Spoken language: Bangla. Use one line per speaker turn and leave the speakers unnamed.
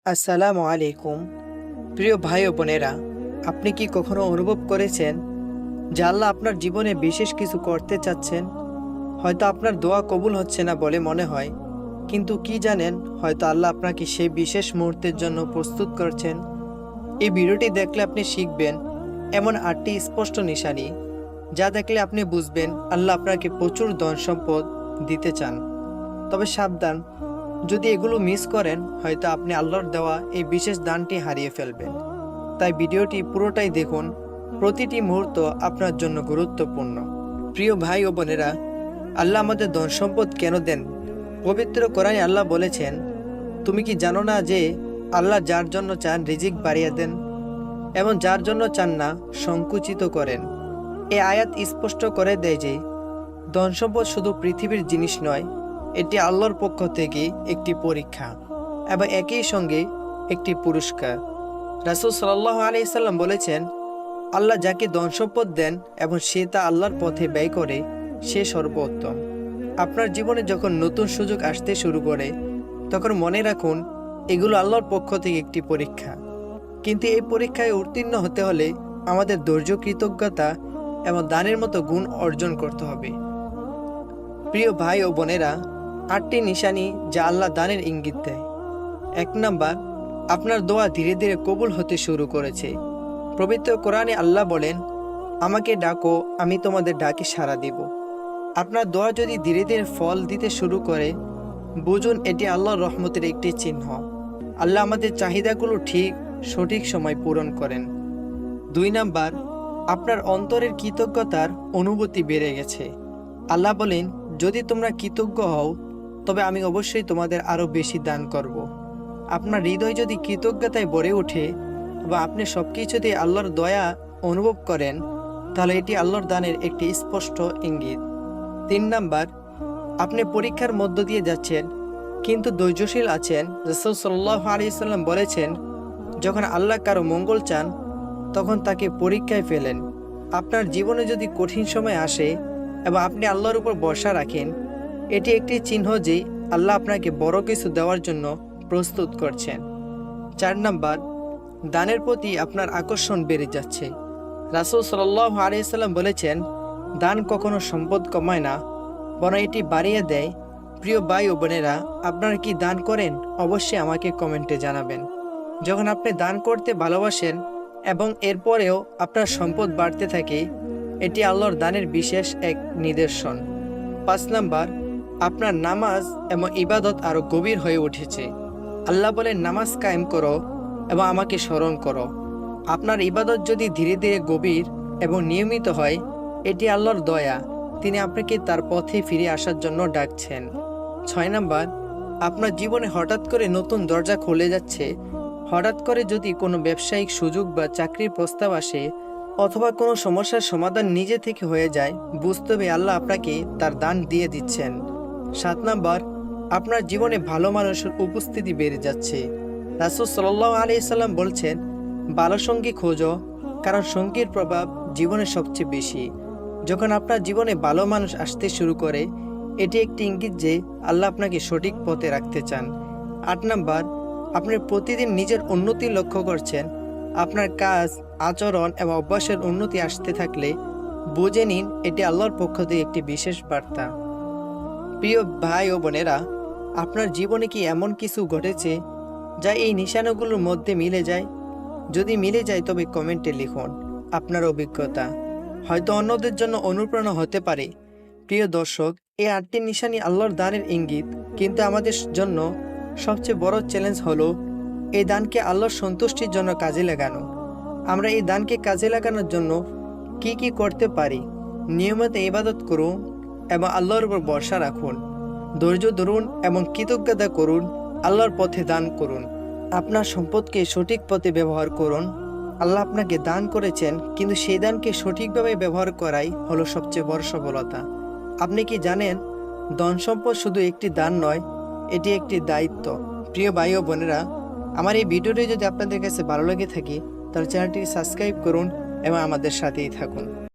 আসসালামু আলাইকুম। প্রিয় ভাই ও বোনেরা, আপনি কি কখনো অনুভব করেছেন যে আল্লাহ আপনার জীবনে বিশেষ কিছু করতে চাচ্ছেন? হয়তো আপনার দোয়া কবুল হচ্ছে না বলে মনে হয়, কিন্তু কি জানেন, হয়তো আল্লাহ আপনাকে সেই বিশেষ মুহূর্তের জন্য প্রস্তুত করছেন। এই ভিডিওটি দেখলে আপনি শিখবেন এমন 8টি স্পষ্ট নিশানি, যা দেখলে আপনি বুঝবেন আল্লাহ আপনাকে প্রচুর ধন সম্পদ দিতে চান। তবে সাবধান, যদি এগুলো মিস করেন, হয়তো আপনি আল্লাহর দেওয়া এই বিশেষ দানটি হারিয়ে ফেলবেন। তাই ভিডিওটি পুরোটাই দেখুন, প্রতিটি মুহূর্ত আপনার জন্য গুরুত্বপূর্ণ। প্রিয় ভাই ও বোনেরা, আল্লাহ আমাদের ধন সম্পদ কেন দেন? পবিত্র কোরআনে আল্লাহ বলেছেন, তুমি কি জানো না যে আল্লাহ যার জন্য চান রিজিক বাড়িয়ে দেন এবং যার জন্য চান না সংকুচিত করেন। এই আয়াত স্পষ্ট করে দেয় যে ধন সম্পদ শুধু পৃথিবীর জিনিস নয়, এটি আল্লাহর পক্ষ থেকে একটি পরীক্ষা এবং একই সঙ্গে একটি পুরস্কার। রাসূল সাল্লাল্লাহু আলাইহি সাল্লাম বলেছেন, আল্লাহ যাকে ধন সম্পদ দেন এবং সে তা আল্লাহর পথে ব্যয় করে, সে সর্বোত্তম। আপনার জীবনে যখন নতুন সুযোগ আসতে শুরু করে, তখন মনে রাখুন এগুলো আল্লাহর পক্ষ থেকে একটি পরীক্ষা। কিন্তু এই পরীক্ষায় উত্তীর্ণ হতে হলে আমাদের ধৈর্য, কৃতজ্ঞতা এবং দানের মতো গুণ অর্জন করতে হবে। প্রিয় ভাই ও বোনেরা, 8টি নিশানি যা আল্লাহ দানের ইঙ্গিত দেয়। 1 নাম্বার, আপনার দোয়া ধীরে ধীরে কবুল হতে শুরু করেছে। পবিত্র কোরআনে আল্লাহ বলেন, আমাকে ডাকো, আমি তোমাদের ডাকে সাড়া দিব। আপনার দোয়া যদি ধীরে ধীরে ফল দিতে শুরু করে, বুঝুন এটি আল্লাহর রহমতের একটি চিহ্ন। আল্লাহ আমাদের চাহিদাগুলো ঠিক সঠিক সময় পূরণ করেন। 2 নাম্বার, আপনার অন্তরের কৃতজ্ঞতার অনুভূতি বেড়ে গেছে। আল্লাহ বলেন, যদি তোমরা কৃতজ্ঞ হও, তবে আমি অবশ্যই তোমাদের আরও বেশি দান করব। আপনার হৃদয় যদি কৃতজ্ঞতায় ভরে ওঠে বা আপনি সব কিছুতে আল্লাহর দয়া অনুভব করেন, তাহলে এটি আল্লাহর দানের একটি স্পষ্ট ইঙ্গিত। 3 নাম্বার, আপনি পরীক্ষার মধ্য দিয়ে যাচ্ছেন কিন্তু ধৈর্যশীল আছেন। রাসূল সাল্লাল্লাহু আলাইহি সাল্লাম বলেছেন, যখন আল্লাহ কারো মঙ্গল চান, তখন তাকে পরীক্ষায় ফেলেন। আপনার জীবনে যদি কঠিন সময় আসে এবং আপনি আল্লাহর উপর ভরসা রাখেন, এটি একটি চিহ্ন যে আল্লাহ আপনাকে বড় কিছু দেওয়ার জন্য প্রস্তুত করছেন। 4 নাম্বার, দানের প্রতি আপনার আকর্ষণ বেড়ে যাচ্ছে। রাসূল সাল্লাল্লাহু আলাইহি সাল্লাম বলেছেন, দান কখনো সম্পদ কমায় না, বরং এটি বাড়িয়ে দেয়। প্রিয় ভাই ও বোনেরা, আপনারা কি দান করেন? অবশ্যই আমাকে কমেন্টে জানাবেন। যখন আপনি দান করতে ভালোবাসেন এবং এরপরেও আপনার সম্পদ বাড়তে থাকে, এটি আল্লাহর দানের বিশেষ এক নিদর্শন। 5 নাম্বার, আপনার নামাজ এবং ইবাদত আরও গভীর হয়ে উঠেছে। আল্লাহ বলেন, নামাজ কায়েম করো এবং আমাকে স্মরণ করো। আপনার ইবাদত যদি ধীরে ধীরে গভীর এবং নিয়মিত হয়, এটি আল্লাহর দয়া, তিনি আপনাকে তার পথে ফিরে আসার জন্য ডাকছেন। 6 নাম্বার, আপনার জীবনে হঠাৎ করে নতুন দরজা খুলে যাচ্ছে। হঠাৎ করে যদি কোনো ব্যবসায়িক সুযোগ বা চাকরির প্রস্তাব আসে অথবা কোনো সমস্যার সমাধান নিজে থেকে হয়ে যায়, বুঝতে হবে আল্লাহ আপনাকে তার দান দিয়ে দিচ্ছেন। 7 নাম্বার, আপনার জীবনে ভালো মানুষের উপস্থিতি বেড়ে যাচ্ছে। রাসূল সাল্লাল্লাহু আলাইহি সাল্লাম বলছেন, ভালো সঙ্গী খোঁজো, কারণ সঙ্গীর প্রভাব জীবনে সবচেয়ে বেশি। যখন আপনার জীবনে ভালো মানুষ আসতে শুরু করে, এটি একটি ইঙ্গিত যে আল্লাহ আপনাকে সঠিক পথে রাখতে চান। 8 নাম্বার, আপনি প্রতিদিন নিজের উন্নতি লক্ষ্য করছেন। আপনার কাজ, আচরণ এবং অভ্যাসের উন্নতি আসতে থাকলে বুঝে নিন এটি আল্লাহর পক্ষ থেকে একটি বিশেষ বার্তা। প্রিয় ভাই ও বোনেরা, আপনার জীবনে কি এমন কিছু ঘটেছে যা এই নিশানাগুলোর মধ্যে মিলে যায়? যদি মিলে যায়, তবে কমেন্টে লিখুন আপনার অভিজ্ঞতা, হয়তো অন্যদের জন্য অনুপ্রেরণা হতে পারে। প্রিয় দর্শক, এই 8টি নিশানি আল্লাহর দানের ইঙ্গিত, কিন্তু আমাদের জন্য সবচেয়ে বড় চ্যালেঞ্জ হলো এই দানকে আল্লাহর সন্তুষ্টির জন্য কাজে লাগানো। আমরা এই দানকে কাজে লাগানোর জন্য কি কি করতে পারি? নিয়মিত ইবাদত করুন এবং আল্লাহর উপর ভরসা রাখুন। ধৈর্য ধরুন এবং কৃতজ্ঞতা করুন। আল্লাহর পথে দান করুন। আপনার সম্পদকে সঠিক পথে ব্যবহার করুন। আল্লাহ আপনাকে দান করেছেন, কিন্তু সেই দানকে সঠিকভাবে ব্যবহার করাই হলো সবচেয়ে বড় সফলতা। আপনি কি জানেন, ধন সম্পদ শুধু একটি দান নয়, এটি একটি দায়িত্ব। প্রিয় ভাই ও বোনেরা, আমার এই ভিডিওটি যদি আপনাদের কাছে ভালো লেগে থাকে, তাহলে চ্যানেলটি সাবস্ক্রাইব করুন এবং আমাদের সাথেই থাকুন।